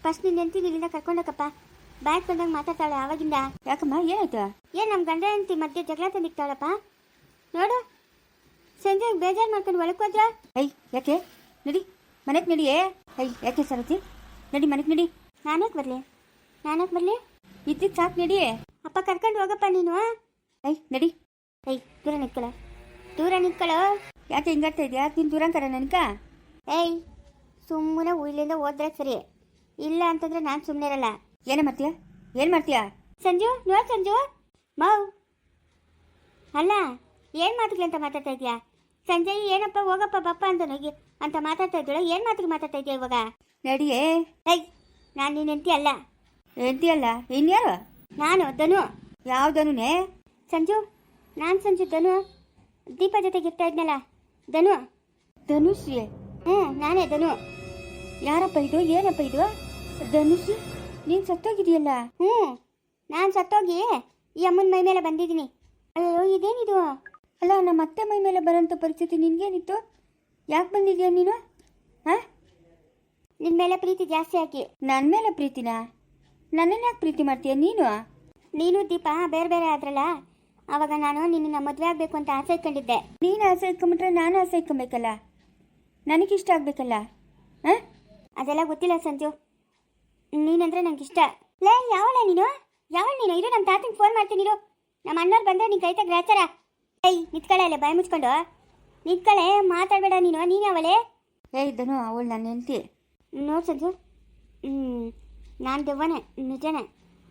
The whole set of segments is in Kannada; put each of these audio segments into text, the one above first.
ಫಸ್ಟ್ ನಿನ್ನ ಹೆಂಡತಿ ಇಲ್ಲಿಂದ ಕರ್ಕೊಂಡೋಗಪ್ಪ. ಬ್ಯಾಗ್ ಬಂದಾಗ ಮಾತಾಡ್ತಾಳೆ ಆವಾಗಿಂದ. ಯಾಕಮ್ಮ ಏನಾಯ್ತು? ಏನು ನಮ್ಮ ಗಂಡ ಹೆಂಡತಿ ಮಧ್ಯೆ ಜಗಳ ತಂದಿಕ್ತಾಳಪ್ಪ. ನೋಡು ಸಂಜೆ ಬೇಜಾರು ಮಾಡ್ಕೊಂಡು ಒಳಕೋದ್ರ. ಐ ಯಾಕೆ ನಡಿ ಮನೆಗೆ ನಡಿಯೇ. ಐ ಯಾಕೆ ಸರತಿ ನಡಿ ಮನೆಗೆ ನಡಿ. ನಾನೇಕೆ ಬರಲಿ ಇದ್ದಿದ್ದು ಸಾಕು ನಡಿಯೇ. ಅಪ್ಪ ಕರ್ಕೊಂಡು ಹೋಗಪ್ಪ ನೀನು. ಐ ನಡಿ. ಐ ದೂರ ನಿಂತ್ಕೊಳ್ಳೋ. ಯಾಕೆ ಹಿಂಗಾಗ್ತಾ ಇದೆಯಾ? ನೀನು ದೂರಂಕರ ನನಕ? ಏಯ್ ಸುಮ್ಮನೆ ಇಲ್ಲಿಂದ ಹೋದ್ರೆ ಸರಿ, ಇಲ್ಲ ಅಂತಂದ್ರೆ ನಾನು ಸುಮ್ಮನೆ ಇರಲ್ಲ. ಏನು ಮಾಡ್ತೀಯಾ? ಸಂಜು ನೋಡ್ ಸಂಜು ಮಾವ್ ಅಲ್ಲ ಏನು ಮಾತುಗಳು ಅಂತ ಮಾತಾಡ್ತಾ ಇದೆಯಾ? ಸಂಜಯ್ ಏನಪ್ಪ ಹೋಗಪ್ಪ ಬಪ್ಪ ಅಂತ ಮಾತಾಡ್ತಾ ಇದ್ದಾಳೆ. ಏನು ಮಾತಿಗೆ ಮಾತಾಡ್ತಾ ಇದೆಯಾ ಇವಾಗ? ನಡಿಯೇ. ಏಯ್ ನಾನು ನಿನ್ನ ಹೆಂಡತಿ ಅಲ್ಲ. ಹೆಂಡತಿ ಅಲ್ಲ ಇನ್ಯಾರು? ನಾನು ಧನು. ಯಾವ ಧನುನೇ? ಸಂಜು ನಾನು ಸಂಜು ಧನು ದೀಪ ಜೊತೆಗೆ ಇರ್ತಾ ಇದ್ನಲ್ಲ ಧನು. ಧನುಶ್ರೀ? ನಾನೇ ಧನು. ಯಾರಪ್ಪ ಇದು? ಏನಪ್ಪ ಇದು? ಧನುಶ್ರೀ ನೀನು ಸತ್ತೋಗಿದೆಯಲ್ಲ? ನಾನು ಸತ್ತೋಗಿ ಈ ಅಮ್ಮನ ಮೈ ಮೇಲೆ ಬಂದಿದ್ದೀನಿ. ಅಯ್ಯೋ ಇದೇನಿದು? ಅಲ್ಲ ನಮ್ಮ ಅತ್ತೆ ಮೈ ಮೇಲೆ ಬರೋಂಥ ಪರಿಸ್ಥಿತಿ ನಿನಗೇನಿತ್ತು? ಯಾಕೆ ಬಂದಿದ್ಯಾ ನೀನು? ಹಾಂ ನಿನ್ನ ಮೇಲೆ ಪ್ರೀತಿ ಜಾಸ್ತಿ ಆಗಿ. ನನ್ನ ಮೇಲೆ ಪ್ರೀತಿನಾ? ನನ್ನನ್ನು ಯಾಕೆ ಪ್ರೀತಿ ಮಾಡ್ತೀಯ ನೀನು? ನೀನು ದೀಪ ಬೇರೆ ಬೇರೆ ಆದ್ರಲ್ಲ, ಆವಾಗ ನಾನು ನಿನ್ನ ಮದುವೆ ಆಗಬೇಕು ಅಂತ ಆಸೆ ಇಟ್ಕೊಂಡಿದ್ದೆ. ನೀನು ಆಸೆ ಇಟ್ಕೊಂಬಿಟ್ರೆ ನಾನು ಆಸೆ ಇಟ್ಕೊಬೇಕಲ್ಲ, ನನಗಿಷ್ಟ ಆಗಬೇಕಲ್ಲ. ಹಾಂ ಅದೆಲ್ಲ ಗೊತ್ತಿಲ್ಲ ಸಂಜು, ನೀನಂದ್ರೆ ನಂಗೆ ಇಷ್ಟ. ಲೇ ಯಾವಳ ನೀನು ಇರು, ನಮ್ಮ ತಾತಂಗೆ ಫೋನ್ ಮಾಡ್ತೀನಿ ಇರು. ನಮ್ಮ ಅಣ್ಣವ್ರು ಬಂದರೆ ನೀನು ಕೈತಾಗ ಗ್ರಾಚಾರ. ಏಯ್ ನಿತ್ಕಳೆ ಅಲ್ಲೇ ಬಾಯಿ ಮುಚ್ಕೊಂಡು ನಿತ್ಕಳೆ, ಮಾತಾಡಬೇಡ ನೀನು ಯಾವಳೆ? ಇದ್ದನು ಅವಳು ನನ್ನ ಹೆಂಡತಿ. ನೋಡು ಸಂಜು, ನಾನು ದೆವ್ವನೇ ನಿಜನೇ,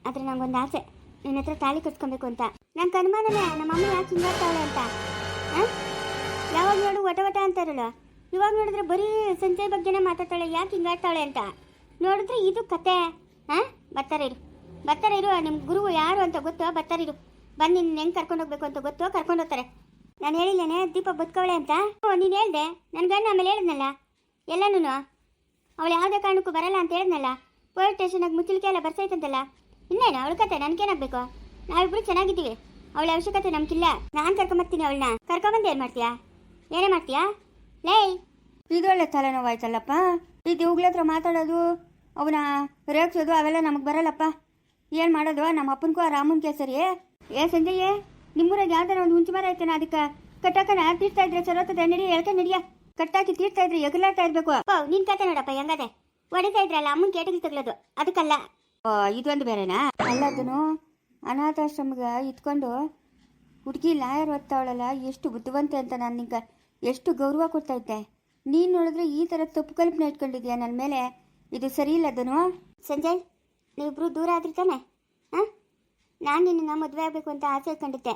ಆದರೆ ನಂಗೊಂದು ಆಸೆ ನಿನ್ನ ಹತ್ರ ತಾಳಿ ಕಟ್ಕೊಬೇಕು ಅಂತ. ನಂಗೆ ಅನುಮಾನನೇ ನಮ್ಮ ಅಮ್ಮ ಯಾಕೆ ಹಿಂಗಾಗ್ತಾವಳೆ ಅಂತ. ಯಾವಾಗ ನೋಡು ವಟ ಅಂತಾರಲ್ಲ, ಇವಾಗ ನೋಡಿದ್ರೆ ಬರೀ ಸಂಜಯ್ ಬಗ್ಗೆನೇ ಮಾತಾಡ್ತಾಳೆ, ಯಾಕೆ ಹಿಂಗಾಡ್ತಾಳೆ ಅಂತ. ನೋಡಿದ್ರೆ ಇದು ಕತೆ. ಬರ್ತಾರೆ ಇರು, ನಿಮ್ಮ ಗುರು ಯಾರು ಅಂತ ಗೊತ್ತೋ, ಬರ್ತಾರಿರು. ಬಂದು ನಿನ್ನ ಹೆಂಗೆ ಕರ್ಕೊಂಡು ಹೋಗ್ಬೇಕು ಅಂತ ಗೊತ್ತೋ, ಕರ್ಕೊಂಡು ಹೋಗ್ತಾರೆ. ನಾನು ಹೇಳಿಲ್ಲೇನೆ ದೀಪ ಬದುಕವಳೆ ಅಂತ. ನೀನು ಹೇಳ್ದೆ ನನ್ನ ಗಂಡ, ಆಮೇಲೆ ಹೇಳಿದ್ನಲ್ಲ ಎಲ್ಲನೂ. ಅವಳು ಯಾವುದೇ ಕಾರಣಕ್ಕೂ ಬರಲ್ಲ ಅಂತ ಹೇಳಿದ್ನಲ್ಲ, ಪೊಲೀಸ್ ಸ್ಟೇಷನಾಗ ಮುಚ್ಚಲಿಕ್ಕೆ ಎಲ್ಲ ಬರ್ಸೈತಂತಲ್ಲ. ಇನ್ನೇನು ಅವಳ ಕತೆ ನನಗೇನಾಗಬೇಕು? ನಾವಿಬ್ರು ಚೆನ್ನಾಗಿದ್ದೀವಿ, ಅವಳ ಅವಶ್ಯಕತೆ ನಮ್ಗಿಲ್ಲ. ನಾನು ಕರ್ಕೊಂಬರ್ತೀನಿ ಅವಳನ್ನ. ಕರ್ಕೊಂಬಂದು ಏನು ಮಾಡ್ತೀಯಾ? ಏನೇ ಮಾಡ್ತೀಯಾ? ಲೇ ಇದೊಳ್ಳೆ ತಲೆನೋವಾಯ್ತಲ್ಲಪ್ಪ. ಇದು ಹುಗ್ಳ ಹತ್ರ ಮಾತಾಡೋದು, ಅವನ ರೇಗ್ಸೋದು ಅವೆಲ್ಲ ನಮಗೆ ಬರಲ್ಲಪ್ಪ. ಏನು ಮಾಡೋದು? ನಮ್ಮ ಅಪ್ಪನಿಗೂ ಆ ರಾಮನ್ಗೆ ಸರಿ. ಸಂಜಯ್ ನಿಮ್ಮೂರಾಗ ಯಾವ್ದಾರ ಒಂದು ಹುಂಚು ಮರ ಐತೇನ, ಅದಕ್ಕೆ ಕಟ್ಟಾಕನ ತೀರ್ತಾ ಇದ್ರೆ ಸರೋತದ ನಡಿ, ಎಳ್ಕೊಂಡು ನಡಿಯ. ಕಟ್ಟಾಕಿ ತೀರ್ತಾ ಇದ್ರೆ ಎಗಲಾಡ್ತಾ ಇರ್ಬೇಕು. ನಿನ್ ಕತೆ ನೋಡಪ್ಪ ಹೆಂಗದೆ, ಹೊಡಿತಾ ಇದ್ರಲ್ಲ ಅಮ್ಮನ ಕೇಟಗಿ ತಗ್ಲೋದು, ಅದಕ್ಕಲ್ಲ. ಇದೊಂದು ಬೇರೆನಾ? ಅಲ್ಲದನು ಅನಾಥಾಶ್ರಮಗ ಇಟ್ಕೊಂಡು ಹುಡುಗಿ ಲಾಯರ್ ಓದ್ತಾವಳಲ್ಲ, ಎಷ್ಟು ಬುದ್ಧಿವಂತೆ ಅಂತ ನಾನು ನಿಂಗೆ ಎಷ್ಟು ಗೌರವ ಕೊಡ್ತಾ ಇದ್ದೆ. ನೀನು ನೋಡಿದ್ರೆ ಈ ಥರ ತಪ್ಪು ಕಲ್ಪನೆ ಇಟ್ಕೊಂಡಿದ್ಯಾ ನನ್ನ ಮೇಲೆ. ಇದು ಸರಿ ಇಲ್ಲ ಅದನು. ಸಂಜಯ್ ನೀವಿಬ್ರು ದೂರ ಆದ್ರಿ ತಾನೆ? ನಾನು ನಿನ್ನ ಮದುವೆ ಆಗಬೇಕು ಅಂತ ಆಸೆ ಇಟ್ಕೊಂಡಿದ್ದೆ.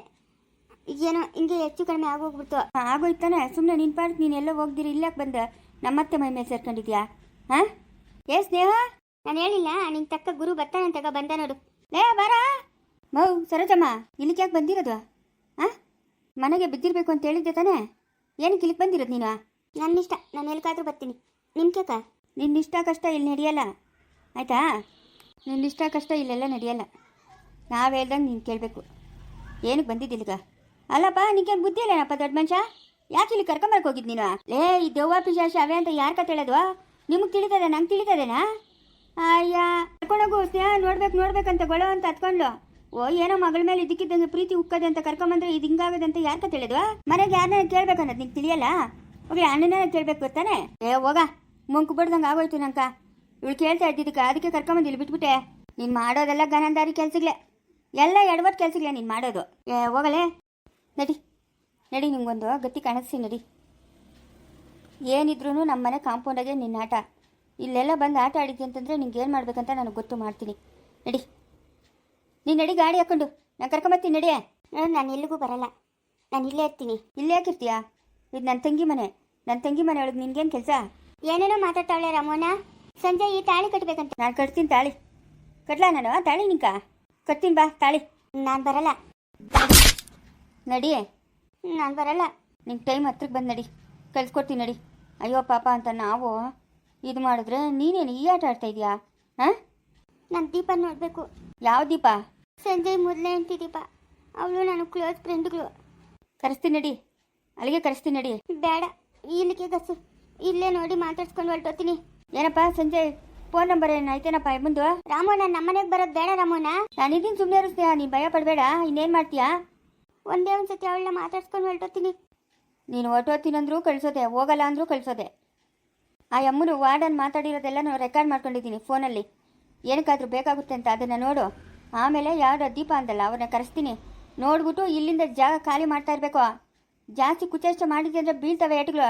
ಏನೋ ಹಿಂಗೆ ಹೆಚ್ಚು ಕಡಿಮೆ ಆಗೋಗ್ಬಿಡ್ತು. ಆಗೋಯ್ತಾನೆ, ಸುಮ್ಮನೆ ನಿನ್ನ ಪಾರ್ಕ್ ನೀನು ಎಲ್ಲೋ ಹೋಗ್ದಿರಿ, ಇಲ್ಲಕ್ಕೆ ಬಂದು ನಮ್ಮತ್ತೆ ಮೈ ಮೇಲೆ ಸೇರ್ಕೊಂಡಿದ್ಯಾ? ಸ್ನೇಹ ನಾನು ಹೇಳಿಲ್ಲ ನಿಂಗೆ ತಕ್ಕ ಗುರು ಬರ್ತಾನೆ ಅಂತ ಬಂದ ನೋಡು. ಬಾರ ಮೌ ಸರೋಜಮ್ಮ, ಇಲ್ಲಿಗೆ ಯಾಕೆ ಬಂದಿರೋದು? ಮನೆಗೆ ಬಿದ್ದಿರ್ಬೇಕು ಅಂತ ಹೇಳಿದ್ದೆ ತಾನೇ? ಏನಕ್ಕೆ ಇಲ್ಲಿಗೆ ಬಂದಿರೋದು ನೀನು? ನನ್ನ ಇಷ್ಟ, ನಾನು ಎಲ್ಲಿಗಾದ್ರೂ ಬರ್ತೀನಿ. ನಿಮ್ಮ ಕೇಕ ನಿನ್ನ ಇಷ್ಟ ಕಷ್ಟ ಇಲ್ಲಿ ನಡೆಯಲ್ಲ, ಆಯಿತಾ? ನಿನ್ನ ಇಷ್ಟ ಕಷ್ಟ ಇಲ್ಲೆಲ್ಲ ನಡೆಯಲ್ಲ. ನಾವು ಹೇಳ್ದಂಗೆ ನೀನು ಕೇಳಬೇಕು. ಏನಕ್ಕೆ ಬಂದಿದ್ದಿಲ್ಗ? ಅಲ್ಲಪ್ಪ ನಿಂಗೇನು ಬುದ್ಧಿ ಇಲ್ಲೇನಪ್ಪ ದೊಡ್ಡ ಮನುಷ್ಯ? ಯಾಕೆ ಇಲ್ಲಿ ಕರ್ಕೊಂಬರಕ್ಕೆ ಹೋಗಿದ್ದು ನೀನು? ಈ ದೆವ್ವ ಪಿಶಾಚ ಅವೇ ಅಂತ ಯಾರು ಕತೆ ಹೇಳೋದು? ನಿಮಗೆ ತಿಳಿತದೆ, ನಂಗೆ ತಿಳಿತದೇನಾ? ಅಯ್ಯ ಕರ್ಕೊಂಡೋಗು ಸ್ನೇಹ, ನೋಡ್ಬೇಕಂತ ಗೊಳೋ ಅಂತ ಹತ್ಕೊಂಡು. ಏನೋ ಮಗಳ ಮೇಲೆ ಇದಕ್ಕಿದ್ದಂಗೆ ಪ್ರೀತಿ ಉಕ್ಕದೆ ಅಂತ ಕರ್ಕೊಂಬಂದ್ರೆ ಇದು ಹಿಂಗಾಗದಂತ ಯಾರು ಕತೆ ಹೇಳೋದು? ಮನೆಗೆ ಯಾರನ್ನ ಕೇಳ್ಬೇಕು ಅನ್ನೋದು ನಿಂಗೆ ತಿಳಿಯಲ್ಲ? ಹೋಗಿ ಅಣ್ಣನ ಕೇಳಬೇಕು ಗೊತ್ತಾನೆ? ಹೋಗ ಮುಂಕು ಬಿಡ್ದಂಗೆ ಆಗೋಯ್ತು ನಂಕ. ಇವಳು ಕೇಳ್ತಾ ಇದ್ದಿದ್ದಕ್ಕೆ ಅದಕ್ಕೆ ಕರ್ಕೊಂಬಂದು ಇಲ್ಲಿ ಬಿಟ್ಬಿಟ್ಟೆ. ನೀನು ಮಾಡೋದೆಲ್ಲ ಗನಂದಾರಿ ಕೆಲ್ಸಗಳೇ, ಎಲ್ಲ ಎಡವಟ್ಟು ಕೆಲ್ಸಗಳೇ ನೀನು ಮಾಡೋದು. ಹೋಗಲೇ ನಡಿ ನಿಮ್ಗೊಂದು ಗತಿ ಕಾಣಿಸ್ತೀನಿ ನಡಿ. ಏನಿದ್ರು ನಮ್ಮ ಮನೆ ಕಾಂಪೌಂಡಾಗೆ ನಿನ್ನ ಆಟ. ಇಲ್ಲೆಲ್ಲ ಬಂದು ಆಟ ಆಡಿದ್ದೆ ಅಂತಂದರೆ ನಿಂಗೆ ಏನು ಮಾಡ್ಬೇಕಂತ ನನಗೆ ಗೊತ್ತು, ಮಾಡ್ತೀನಿ ನಡಿ. ನೀನು ನಡಿ ಗಾಡಿ ಹಾಕ್ಕೊಂಡು, ನಾನು ಕರ್ಕೊಂಬರ್ತೀನಿ ನಡಿ. ನಾನು ಎಲ್ಲಿಗೂ ಬರಲ್ಲ, ನಾನು ಇಲ್ಲೇ ಇರ್ತೀನಿ. ಇಲ್ಲೇ ಯಾಕಿರ್ತೀಯಾ? ಇದು ನನ್ನ ತಂಗಿ ಮನೆ ಒಳಗೆ ನಿನ್ಗೇನು ಕೆಲಸ? ಏನೇನೋ ಮಾತಾಡ್ತಾವಳೆ ರಾಮೋನ. ಸಂಜೆ ಈ ತಾಳಿ ಕಟ್ಟಬೇಕಂತ. ನಾನು ಕಟ್ತೀನಿ ತಾಳಿ. ಕಟ್ಲಾ ನಾನು ತಾಳಿ? ನಿಂಕ ಕಟ್ತೀನಿ ಬಾ ತಾಳಿ. ನಾನು ಬರಲ್ಲ. ನಡಿ. ನಾನು ಬರಲ್ಲ. ನಿಂಗೆ ಟೈಮ್ ಹತ್ರಕ್ಕೆ ಬಂದು ನಡಿ, ಕಳ್ಸ್ಕೊಡ್ತೀನಿ ನಡಿ. ಅಯ್ಯೋ ಪಾಪ ಅಂತ ನಾವು ಇದು ಮಾಡಿದ್ರೆ ನೀನೇನು ಈ ಆಟ ಆಡ್ತಾ ಇದೀಯಾ? ನಾನು ದೀಪ ನೋಡಬೇಕು. ಯಾವ ದೀಪ? ಸಂಜಯ್ ಮೊದಲೇ ಹೆಂಡತಿ ದೀಪ. ಅವಳು ನಾನು ಕ್ಲೋಸ್ ಫ್ರೆಂಡ್ಗಳು. ಕರೆಸ್ತೀನಿ ನಡಿ, ಅಲ್ಲಿಗೆ ಕರೆಸ್ತೀನಿ ನಡಿ. ಬೇಡ, ಇಲ್ಲಿಗೆ ಗಸು, ಇಲ್ಲೇ ನೋಡಿ ಮಾತಾಡ್ಸ್ಕೊಂಡು ಹೊರಟೋತೀನಿ. ಏನಪ್ಪ ಸಂಜಯ್ ಫೋನ್ ನಂಬರ್ ಏನಾಯ್ತೇನಪ್ಪ ಮುಂದು? ರಾಮು ನಾನು ನಮ್ಮನೆಗೆ ಬರೋದು ಬೇಡ ರಾಮುನ. ನಾನಿದ್ದೀನಿ ಸುಮ್ಮನೆ ಇರು ಸ್ನೇಹ, ನೀನು ಭಯ ಪಡಬೇಡ. ಇನ್ನೇನು ಮಾಡ್ತೀಯಾ? ಒಂದೇ ಒಂದ್ಸತಿ ಅವಳನ್ನ ಮಾತಾಡ್ಸ್ಕೊಂಡು ಹೊರಟೋತೀನಿ. ನೀನು ಹೊರಟೋತೀನಂದ್ರೂ ಕಳಿಸೋದೆ, ಹೋಗಲ್ಲ ಅಂದರೂ ಕಳಿಸೋದೆ. ಆ ಅಮ್ಮನು ವಾರ್ಡನ್ ಮಾತಾಡಿರೋದೆಲ್ಲ ನಾನು ರೆಕಾರ್ಡ್ ಮಾಡ್ಕೊಂಡಿದ್ದೀನಿ ಫೋನಲ್ಲಿ. ಏನಕ್ಕಾದ್ರೂ ಬೇಕಾಗುತ್ತೆ ಅಂತ ಅದನ್ನು ನೋಡು. ಆಮೇಲೆ ಯಾರು ದೀಪ ಅಂತಲ್ಲ ಅವ್ರನ್ನ ಕರೆಸ್ತೀನಿ. ನೋಡ್ಬಿಟ್ಟು ಇಲ್ಲಿಂದ ಜಾಗ ಖಾಲಿ ಮಾಡ್ತಾ ಇರಬೇಕು. ಜಾಸ್ತಿ ಕುಚೇಷ್ಟ ಮಾಡಿದ್ದೆ ಅಂದರೆ ಬೀಳ್ತವೆ ಏಟುಗಳು.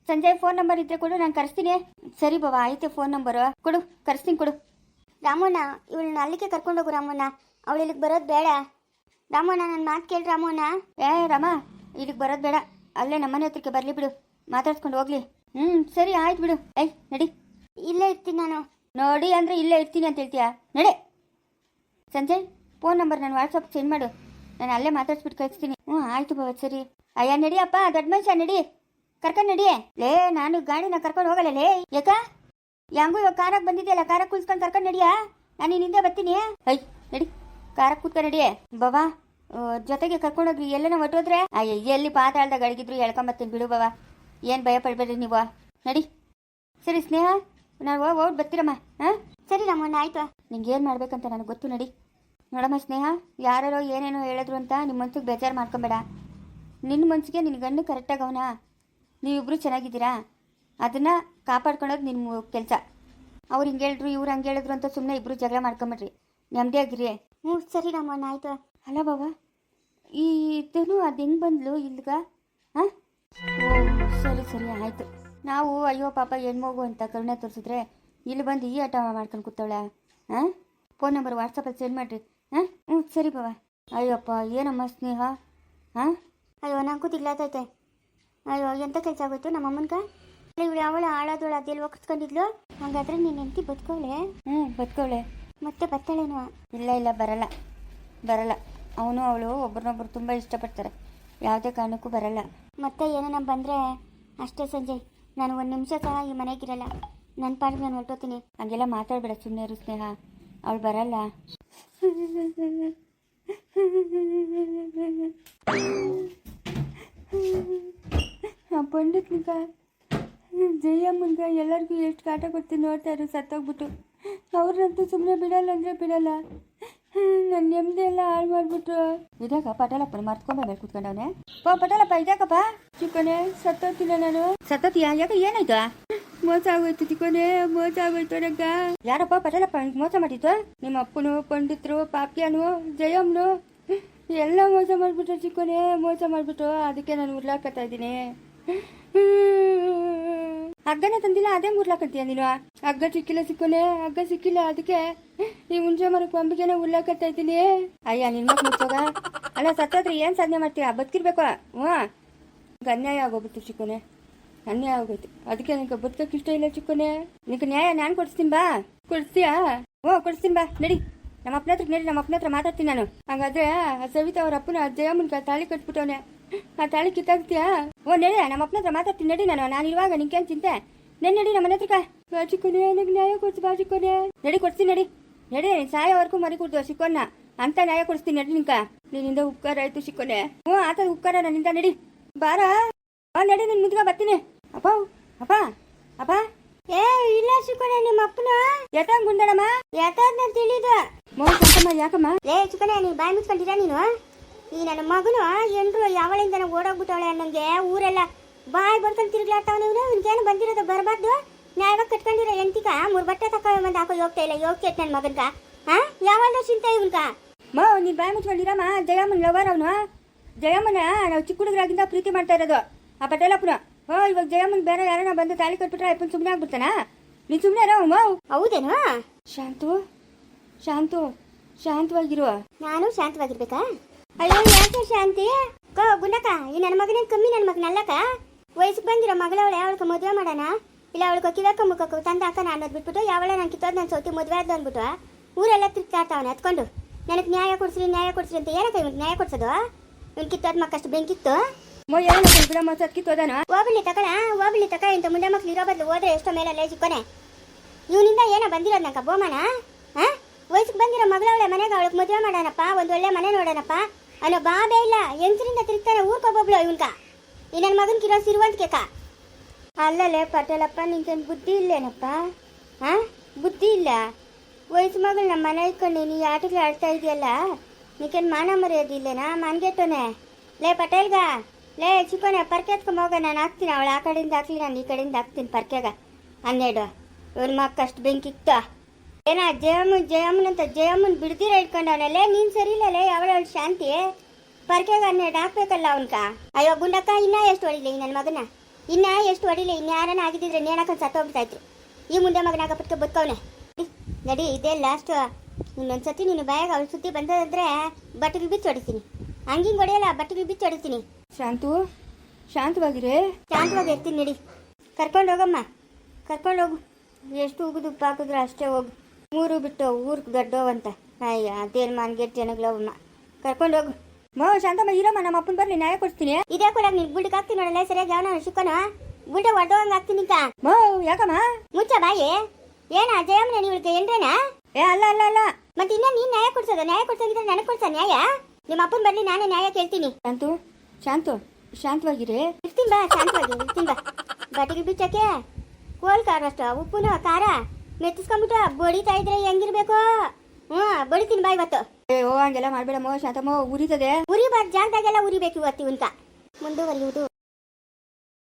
ಸಂಜಯ್ ಫೋನ್ ನಂಬರ್ ಇದ್ದರೆ ಕೊಡು, ನಾನು ಕರೆಸ್ತೀನಿ. ಸರಿ ಬಾಬಾ, ಆಯ್ತು ಫೋನ್ ನಂಬರು ಕೊಡು, ಕರೆಸ್ತೀನಿ ಕೊಡು. ರಾಮಣ್ಣ ಇವಳನ್ನ ಅಲ್ಲಿಗೆ ಕರ್ಕೊಂಡೋಗು ರಾಮಣ್ಣ, ಅವಳು ಇಲ್ಲಿಗೆ ಬರೋದು ಬೇಡ. ರಾಮಣ್ಣ ನನ್ನ ಮಾತು ಕೇಳಿ ರಾಮಣ್ಣ. ರಾಮ, ಇಲ್ಲಿಗೆ ಬರೋದು ಬೇಡ, ಅಲ್ಲೇ ನಮ್ಮನೆ ಹತ್ರಕ್ಕೆ ಬರಲಿ ಬಿಡು, ಮಾತಾಡ್ಸ್ಕೊಂಡು ಹೋಗ್ಲಿ. ಸರಿ ಆಯ್ತು ಬಿಡು. ನಡಿ. ಇಲ್ಲೇ ಇರ್ತೀನಿ ನಾನು. ನೋಡಿ ಅಂದರೆ ಇಲ್ಲೇ ಇರ್ತೀನಿ ಅಂತ ಹೇಳ್ತೀಯಾ? ನಡೆ. ಸಂಜಯ್ ಫೋನ್ ನಂಬರ್ ನಾನು ವಾಟ್ಸಪ್ ಸೆಂಡ್ ಮಾಡು, ನಾನು ಅಲ್ಲೇ ಮಾತಾಡ್ಸ್ಬಿಟ್ಟು ಕಳಿಸ್ತೀನಿ. ಆಯಿತು ಬಾಬಾ, ಸರಿ. ಅಯ್ಯ ನಡಿಯಪ್ಪ, ದೊಡ್ಡ ಮನುಷ್ಯ ನಡಿ, ಕರ್ಕೊಂಡು ನಡಿಯೇ. ಲೇ ನಾನು ಗಾಡಿನ ಕರ್ಕೊಂಡು ಹೋಗಲ್ಲ ಲೇ. ಯಾಕ? ಹೆಂಗೂ ಇವಾಗ ಕಾರಾಗಿ ಬಂದಿದೆಯಲ್ಲ, ಕಾರಾಗಿ ಕುಲ್ಸ್ಕೊಂಡು ಕರ್ಕೊಂಡು ನಡಿಯಾ, ನಾನು ನಿನ್ನಿಂದ ಬರ್ತೀನಿ. ನಡಿ, ಕಾರಾಗಿ ಕೂತ್ಕೊಂಡು ನಡಿಯೇ. ಬಾಬಾ ಜೊತೆಗೆ ಕರ್ಕೊಂಡೋಗ್ರಿ, ಎಲ್ಲನ ಹೊಟ್ಟೋದ್ರೆ ಎಲ್ಲಿ ಪಾತಾಳ್ದಾಗ ಅಡಗಿದ್ರು ಹೇಳ್ಕೊಂಬರ್ತೀನಿ ಬಿಡು ಬಾಬಾ, ಏನು ಭಯ ಪಡಬೇಡ್ರಿ ನೀವು. ನಡಿ. ಸರಿ ಸ್ನೇಹ, ನಾವು ಹೋಗಿ ಬರ್ತೀರಮ್ಮ. ಸರಿ ರಾಮಣ್ಣ, ಆಯ್ತು. ನಿಂಗೆ ಏನು ಮಾಡ್ಬೇಕಂತ ನನಗೆ ಗೊತ್ತು. ನಡಿ. ನೋಡಮ್ಮ ಸ್ನೇಹ, ಯಾರೋ ಏನೇನೋ ಹೇಳಿದ್ರು ಅಂತ ನಿಮ್ಮ ಮನ್ಸಿಗೆ ಬೇಜಾರು ಮಾಡ್ಕೊಬೇಡ. ನಿನ್ನ ಮನ್ಸಿಗೆ ನಿನ್ನ ಗಂಡು ಕರೆಕ್ಟಾಗವನ, ನೀವಿಬ್ಬರು ಚೆನ್ನಾಗಿದ್ದೀರಾ, ಅದನ್ನು ಕಾಪಾಡ್ಕೊಳ್ಳೋದು ನಿಮ್ಮ ಕೆಲಸ. ಅವ್ರು ಹಿಂಗೆ ಹೇಳಿದ್ರು ಇವ್ರು ಹಂಗೆ ಹೇಳಿದ್ರು ಅಂತ ಸುಮ್ಮನೆ ಇಬ್ಬರು ಜಗಳ ಮಾಡ್ಕೊಂಬಿಡ್ರಿ, ನೆಮ್ಮದಿಯಾಗಿರಿ. ಸರಿ ರಾಮಣ್ಣ, ಆಯಿತು. ಅಲ್ಲ ಬಾಬಾ, ಈ ಇದನ್ನು ಅದು ಹೆಂಗೆ ಬಂದ್ಲು ಇಲ್ಗ? ಹಾಂ, ಸರಿ ಸರಿ ಆಯಿತು. ನಾವು ಅಯ್ಯೋ ಪಾಪ ಹೆಣ್ಮಗು ಅಂತ ಕರುಣೆ ತೋರಿಸಿದ್ರೆ ಇಲ್ಲಿ ಬಂದು ಈ ಆಟ ಮಾಡ್ಕೊಂಡು ಕೂತವಳೆ. ಫೋನ್ ನಂಬರ್ ವಾಟ್ಸಪ್ಪಲ್ಲಿ ಸೆಂಡ್ ಮಾಡಿರಿ. ಸರಿ ಬಾಬಾ. ಅಯ್ಯಪ್ಪ ಏನಮ್ಮ ಸ್ನೇಹ? ಅಯ್ಯೋ ನಂಗೂ ತಿಗ್ಲಾತೈತೆ. ಅಯ್ಯೋ ಎಂಥ ಕೆಲಸ ಆಗೋಯ್ತು ನಮ್ಮ ಅಮ್ಮನ್ಗ. ಇವಳು ಅವಳ ಹಾಳಾದವಳು ಅದೆಲ್ಲಿ ಒಕ್ಸ್ಕೊಂಡಿದ್ಲು. ಹಾಗಾದ್ರೆ ನೀನು ಎಂತಿ ಬದುಕೋಳೆ? ಬದುಕೋಳೆ. ಮತ್ತೆ ಬರ್ತಾಳೇನು? ಇಲ್ಲ ಬರಲ್ಲ. ಅವನು ಅವಳು ಒಬ್ರನ್ನೊಬ್ರು ತುಂಬ ಇಷ್ಟಪಡ್ತಾರೆ, ಯಾವುದೇ ಕಾರಣಕ್ಕೂ ಬರಲ್ಲ. ಮತ್ತೆ ಏನೋ ಬಂದರೆ ಅಷ್ಟೇ ಸಂಜಯ್, ನಾನು ಒಂದು ನಿಮಿಷ ಸಹ ಈ ಮನೆಗಿರಲ್ಲ, ನನ್ನ ಪಾಡಿಗೆ ನಾನು ಹೊರಟೋತೀನಿ. ಹಂಗೆಲ್ಲ ಮಾತಾಡಬೇಡ, ಸುಮ್ಮನೆ ಇರು ಸ್ನೇಹ, ಅವಳು ಬರಲ್ಲ. ಪಂಡಿತ್ನಿಗ ಜಯಮ್ಮನ್ಗ ಎಲ್ಲರಿಗೂ ಎಷ್ಟು ಕಾಟ ಕೊಡ್ತೀನಿ ನೋಡ್ತಾ ಇರು, ಸತ್ತೋಗ್ಬಿಟ್ಟು. ಅವ್ರನ್ನಂತೂ ಸುಮ್ಮನೆ ಬಿಡಲ್ಲ ಅಂದರೆ ಬಿಡಲ್ಲ. ನನ್ನ ನೆಮ್ಮದಿ ಎಲ್ಲ ಹಾಳು ಮಾಡಿಬಿಟ್ರು. ಇದಾಕ ಪಟಾಲಪ್ಪನ ಮರ್ತ್ಕೊಂಡ್ಮೇಲೆ ಕೂತ್ಕೊಂಡವನೆ. ಪಟಾಲಪ್ಪ ಇದಾಕಪ್ಪ? ಚಿಕ್ಕನೆ ಸತ್ತೋಗ್ತೀನ ನಾನು. ಸತ್ತೋತಿಯಾ? ಯಾಕೆ ಏನಾಯ್ತು? ಮೋಸ ಆಗೋಯ್ತು ಚಿಕ್ಕನೆ, ಮೋಸ ಆಗೋಯ್ತು ನಂಗ. ಯಾರಪ್ಪ ಪಟಾಲಪ್ಪ ಮೋಸ ಮಾಡಿದ್ದು? ನಿಮ್ಮ ಅಪ್ಪನು, ಪಂಡಿತರು, ಪಾಪ್ಯಾನು, ಜಯಮ್ಮನು ಎಲ್ಲ ಮೋಸ ಮಾಡಿಬಿಟ್ರು ಚಿಕ್ಕನೆ, ಮೋಸ ಮಾಡಿಬಿಟ್ರು. ಅದಕ್ಕೆ ನಾನು ಉರ್ಲಾಕತ್ತಾ ಇದ್ದೀನಿ. ಹಗ್ಗನೇ ತಂದಿಲ್ಲ, ಅದೇ ಉರ್ಲಾಕತ್ತೀಯ ನೀನು? ಹಗ್ಗ ಸಿಕ್ಕಿಲ್ಲ ಚಿಕ್ಕನೆ, ಹಗ್ಗ ಸಿಕ್ಕಿಲ್ಲ, ಅದಕ್ಕೆ ಈ ಹುಂಜೆ ಮರಕ್ಕೆ ಒಂಬಿಗೆನೆ ಉರ್ಲಾಕತ್ತಾ ಇದ್ದೀನಿ. ಅಯ್ಯ ನಿನ್ನ ಮುಚ್ಚೋಗ. ಅಲ್ಲ ಸತ್ತೋದ್ರೆ ಏನು ಸಾಧನೆ ಮಾಡ್ತೀಯ? ಬದುಕಿರ್ಬೇಕು. ಅನ್ಯಾಯ ಆಗೋಗ್ಬಿಟ್ಟು ಚಿಕ್ಕನೆ, ಅನ್ಯಾಯ ಆಗೋಯ್ತು. ಅದಕ್ಕೆ ನಿನಗೆ ಬದುಕಕ್ಕೆ ಇಷ್ಟ ಇಲ್ಲ ಚಿಕ್ಕನೆ. ನಿನಗೆ ನ್ಯಾಯ ನಾನು ಕೊಡಿಸ್ತೀನಿ ಬಾ. ಕೊಡಿಸ್ತೀಯಾ? ಕೊಡಿಸ್ತೀನಿ ಬಾ. ನಡಿ, ನಮ್ಮ ಅಪ್ಪನ ಹತ್ರಕ್ಕೆ ನಡಿ, ನಮ್ಮ ಅಪ್ಪನ ಹತ್ರ ಮಾತಾಡ್ತೀನಿ ನಾನು. ಹಾಗಾದ್ರೆ ಸವಿತಾ ಅವ್ರ ಅಪ್ಪನ ಜಯಮ್ಮನ್ಗೆ ತಾಳಿ ಕಟ್ಬಿಟ್ಟವನೆ, ಆ ತಾಳಿ ಕಿತ್ತಾಗ್ತೀಯಾ? ನಡಿ, ನಮ್ಮ ಅಪ್ಪನ ಹತ್ರ ಮಾತಾಡ್ತೀನಿ ನಡಿ. ನಾನು ಇವಾಗ ನಿನ್ಗೇನು ಚಿಂತೆ? ನಡಿ ನಮ್ಮ ಮನೆ ಹತ್ರಕ್ಕ. ಚಿಕ್ಕೋನೆ ನನಗೆ ನ್ಯಾಯ ಕೊಡ್ಸಿ ಬಾ ಚಿಕ್ಕೋನೆ. ನಡಿ ಕೊಡ್ತೀನಿ ನಡಿ. ಸಾಯೋವರೆಗೂ ಮರಿ ಕೊಡ್ತೀವ ಚಿಕ್ಕೋನ್ನ ಅಂತ ನ್ಯಾಯ ಕೊಡಿಸ್ತೀನಿ ನಡಿ. ನಿನ್ನಿಂದ ಉಪಕಾರ ಆಯ್ತು ಚಿಕ್ಕೋನೆ. ಆತದ ಉಪಕಾರ ನನ್ನಿಂದ. ನಡಿ ಬಾರ, ನಡಿ, ನಿನ್ ಮುಂದ್ಗ ಬರ್ತೀನಿ. ಅಪ್ಪ ಇಲ್ಲ ಚಿಕ್ಕನೆ, ನಿಮ್ಮ ಅಪ್ಪನ ಎತ್ತಂಗ್ ಗುಂಡಮ್ಮ ಯಾಕಂತ ತಿಳಿದ. ಯಾಕಮ್ಮ? ಚಿಕ್ಕನೆ ನೀನು ಬಾಯಿ ಮುಚ್ಕೊಂಡಿರ ನೀನು? ಈ ನನ್ನ ಮಗನು ಎಂಟ್ರು ಯಾವಳಿಂದ ಓಡೋಗ್ಬಿಟ್ಟವಳೆ ಅನ್ನಂಗೆ ಊರೆಲ್ಲ ಬಾಯಿ ಬರ್ಕೊಂಡು ತಿರುಗ್ಲಾಡ್ತಾವನ. ಇವನಿಗೇನು ಬಂದಿರೋದು ಬರಬಾರ್ದು. ನ್ಯಾಯವಾಗಿ ಕಟ್ಕೊಂಡಿರೋ ಎಂಟಿಕ 3 ಬಟ್ಟೆ ತಕೋ ಬಂದು ಹಾಕೋ ಹೋಗ್ತಾ ಇಲ್ಲ. ಯೋಗ್ಯ ನನ್ನ ಮಗನ್ಗ ಯಾವಾಗ ಚಿಂತೆ ಇವನ್ಗ? ನೀನ್ ಬಾಯಿ ಮುಚ್ಕೊಂಡಿರಮ್ಮ. ಜಯಮ್ಮನ್ ಲವರ್ ಅವನು. ಜಯಮ್ಮನ ನಾವು ಚಿಕ್ಕ ಹುಡುಗರಾಗಿಂದ ಪ್ರೀತಿ ಮಾಡ್ತಾ ಇರೋದು ಆ ಪಟೇಲಪ್ಪನ. ಇವಾಗ ಜಯಮ್ಮನ್ ಬೇರೆ ಯಾರನ್ನ ಬಂದು ತಾಳಿ ಕಟ್ಬಿಟ್ರೆ ಅಪ್ಪನ ಸುಮ್ಮನೆ ಆಗ್ಬಿಡ್ತಾನ? ನೀನ್ ಸುಮ್ಮನೆ ಇರೋ. ಹೌದೇನು? ಶಾಂತವಾಗಿರುವ. ನಾನು ಶಾಂತವಾಗಿರ್ಬೇಕಾ? ಅಯ್ಯೋ ಯಾಕೆ ಶಾಂತಿ? ಗುಂಡಕ್ಕ, ಈ ನನ್ನ ಮಗನೇನು ಕಮ್ಮಿ ನನ್ನ ಮಗನಲ್ಲಕ್ಕ? ವಯಸ್ಸಿಗೆ ಬಂದಿರೋ ಮಗಳವಳೆ, ಅವಳಿಗೆ ಮದುವೆ ಮಾಡೋಣ ಇಲ್ಲ ಅವಳಿಗೆ ಕಿವಕ್ಕ ಮುಖಕ್ಕೆ ತಂದು ಹಾಕೋಣ ಅನ್ನೋದು ಬಿಟ್ಬಿಟ್ಟು ಯಾವಳ ನಾನು ಕಿತ್ತೋದು ನನ್ನ ಸೌತಿ ಮದುವೆ ಆದ್ದು ಅಂದ್ಬಿಟ್ಟು ಊರೆಲ್ಲ ತಿರ್ಗಾಡ್ತಾವನೆ ಹತ್ಕೊಂಡು. ನನಗೆ ನ್ಯಾಯ ಕೊಡ್ಸ್ರಿ ಅಂತ ಏನಕ್ಕ ಇವ್ನಿಗೆ ನ್ಯಾಯ ಕೊಡ್ಸೋದು? ಇವ್ನು ಕಿತ್ತೋದು ಮಕ್ಕಷ್ಟು ಬೆಂಕಿತ್ತು. ಹೋಗ್ಲಿ ತಕ ಇಂಥ ಮುಂದೆ ಮಕ್ಳು ಇರೋ ಬದಲು ಹೋದ್ರೆ ಎಷ್ಟೋ ಮೇಲಲ್ಲೇ ಚಿಕ್ಕೋನೆ. ಇವನಿಂದ ಏನೋ ಬಂದಿರೋದು ನಂಗೆ ಬೋಮನ. ವಯಸ್ಸಿಗೆ ಬಂದಿರೋ ಮಗಳವಳೆ, ಮನೆಗೆ ಅವಳಿಗೆ ಮದುವೆ ಮಾಡೋಣಪ್ಪ, ಒಂದು ಒಳ್ಳೆ ಮನೆ ನೋಡೋಣಪ್ಪ ಅನ್ನೋ ಬಾಬೇ ಇಲ್ಲ. ಹೆಂಗಸರಿಂದ ತಿರುಗ್ತಾನೆ ಊರ್ಕೊಬ್ಬೊಬ್ಳು ಇವನ್ಕ. ಈ ನನ್ನ ಮಗನ್ಕಿರೋ ಸಿರುವಂತಿಕೆ. ಅಲ್ಲಲೇ ಪಟೇಲಪ್ಪ, ನಿಂಗೇನು ಬುದ್ಧಿ ಇಲ್ಲೇನಪ್ಪ? ಬುದ್ಧಿ ಇಲ್ಲ. ವಯಸ್ಸು ಮಗಳು ನಮ್ಮ ಮನೆ ಇಟ್ಕೊಂಡು ನೀ ಆಟಗಳು ಆಡ್ತಾ ಇದೆಯಲ್ಲ, ನೀಕೇನು ಮಾನ ಮರ್ಯಾದಿಲ್ಲೇನಾ? ಮನ್ಗೆಟ್ಟೋನೆ ಲೇ ಪಟೇಲ್ಗ, ಲೇ ಚಿಕ್ಕೋನೆ ಪರ್ಕೆ ಎತ್ಕೊಂಡ್ ಹೋಗ, ನಾನು ಹಾಕ್ತೀನಿ. ಅವಳು ಆ ಕಡೆಯಿಂದ ಹಾಕ್ಲಿ, ನಾನು ಈ ಕಡೆಯಿಂದ ಹಾಕ್ತೀನಿ ಪರ್ಕೆಗ. 12 ಇವ್ರ ಮಕ್ಕಷ್ಟು ಬೆಂಕಿಕ್ತ ಏನ ಜಯಮ್ಮನ್ ಅಂತ ಜಯಮ್ಮನ್ ಬಿಡ್ದಿರ ಇಟ್ಕೊಂಡವನಲ್ಲೇ. ನೀನು ಸರಿ ಇಲ್ಲ ಲೇ, ಅವಳು ಶಾಂತಿ ಪರ್ಕೆಗ 12 ಹಾಕ್ಬೇಕಲ್ಲ ಅವನ್ಕ. ಅಯ್ಯೋ ಗುಂಡಕ್ಕ, ಇನ್ನ ಎಷ್ಟು ಹೊಡಿಲಿ ನನ್ನ ಮಗನ, ಇನ್ನ ಎಷ್ಟು ಹೊಡಿಲಿ? ಇನ್ಯಾರನ್ನ ಆಗಿದ್ದಿದ್ರೆ ನೇಣಾಕೊಂಡು ಸತ್ತೋಗ್ಬಿಡ್ತಾಯಿದ್ರು. ಈ ಮುಂದೆ ಮಗನಾಗಪ್ಪಟ್ಕೆ ಬದುಕವನೆ. ನಡಿ, ಇದೇ ಲಾಸ್ಟ್. ಇನ್ನೊಂದ್ಸತಿ ನೀನು ಬಾಯಾಗ ಅವಳು ಸುದ್ದಿ ಬಂದದಂದ್ರೆ ಬಟ್ಟೆಗೆ ಬಿಚ್ಚು ಹೊಡಿತೀನಿ. ಹಂಗಿಂಗೆ ಹೊಡೆಯಲ್ಲ, ಬಟ್ಟೆಗೆ ಬಿಚ್ಚು ಹೊಡಿತೀನಿ. ಶಾಂತು, ಶಾಂತವಾಗಿರೇ. ಶಾಂತವಾಗಿ ಇರ್ತೀನಿ. ನಡಿ, ಕರ್ಕೊಂಡು ಹೋಗಮ್ಮ, ಕರ್ಕೊಂಡು ಹೋಗು. ಎಷ್ಟು ಉಗಿದು ಉಪ್ಪು ಹಾಕಿದ್ರೆ ಅಷ್ಟೇ ಹೋಗು. 3 ಬಿಟ್ಟು ಊರಿಗೆ ದೊಡ್ಡವಂತ. ಅಯ್ಯ ಅದೇನು ಮಾನ್ಗೆಟ್ ಜನಗಳವಮ್ಮ. ಕರ್ಕೊಂಡು ಹೋಗು. ಶಾಂತಮ್ಮ ಇರಮ್ಮ, ನಮ್ಮ ಅಪ್ಪನ ಬರ್ಲಿ, ನ್ಯಾಯ ಕೊಡ್ತೀನಿ. ಇದೇ ಕೂಡ ನೀನು ಗುಂಡಿಗೆ ಹಾಕ್ತೀನಿ ನೋಡಲ್ಲ, ಸರಿಯಾಗಿ ಅವನ ಶಿಕ್ಕನ ಗುಂಡೆ ಹೊಡೆದವಂಗೆ ಹಾಕ್ತೀನಿ ಅಂತ. ಯಾಕಮ್ಮ ಮುಚ್ಚ ಬಾಯಿ. ಏನ ಜಯಮ್ಮನ ಇವಳಿಗೆ ಏನ್ರೇನಾ? ಅಲ್ಲ ಅಲ್ಲ ಅಲ್ಲ, ಮತ್ತೆ ಇನ್ನ ನೀನು ನ್ಯಾಯ ಕೊಡ್ಸೋದು? ನ್ಯಾಯ ಕೊಡ್ಸೋದಿದ್ರೆ ನನಗೆ ಕೊಡ್ಸ ನ್ಯಾಯ. ನಿಮ್ಮ ಅಪ್ಪನ ಬರ್ಲಿ, ನಾನೇ ನ್ಯಾಯ ಕೇಳ್ತೀನಿ. ಶಾಂತು ಶಾಂತವಾಗಿರೇ. ಇರ್ತೀನಿ ಬಾ, ಶಾಂತವಾಗಿ ಇರ್ತೀನಿ ಬಾ. ಬಟ್ಟೆಗೆ ಬಿಚ್ಚಕ್ಕೆ ಕೋಲ್ ಖಾರ ಅಷ್ಟು ಉಪ್ಪುನ ಖಾರ ಮೆತ್ತಿಸ್ಕೊಂಡ್ಬಿಟ್ಟು ಬಡಿತಾ ಇದ್ರೆ ಹೆಂಗಿರ್ಬೇಕು? ಬಡಿತೀನಿ ಬಾ ಇವತ್ತು. ಹಂಗೆಲ್ಲ ಮಾಡ್ಬೇಡಮ್ಮ ಶಾಂತಮ್ಮ, ಉರಿತದೆ. ಉರಿಬಾರ್ದು ಜಾಗದಾಗೆಲ್ಲ ಉರಿಬೇಕು ಇವತ್ತು. ಇವನ್ಕ ಮುಂದುವರಿಯುವುದು.